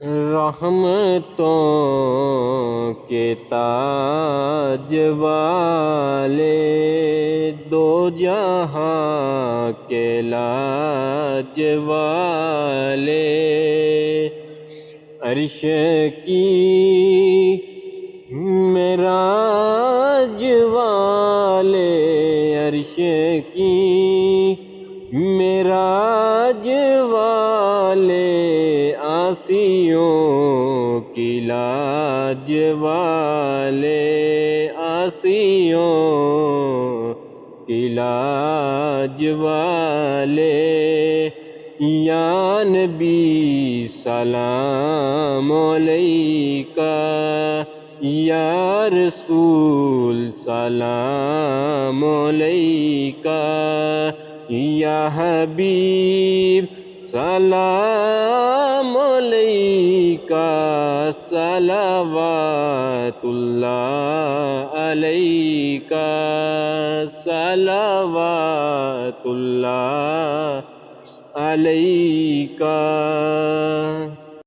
رحمتوں کے تاج والے، دو جہاں کے لاج والے، عرش کی معراج والے، عرش کی معراج والے، آسیوں کی لاج والے، آسیوں کی لاج والے، یا نبی سلام علیکہ، یا رسول سلام علیکہ، یا حبیب سلام علیکہ، صلوات اللہ علیکہ، صلوات اللہ علیکہ۔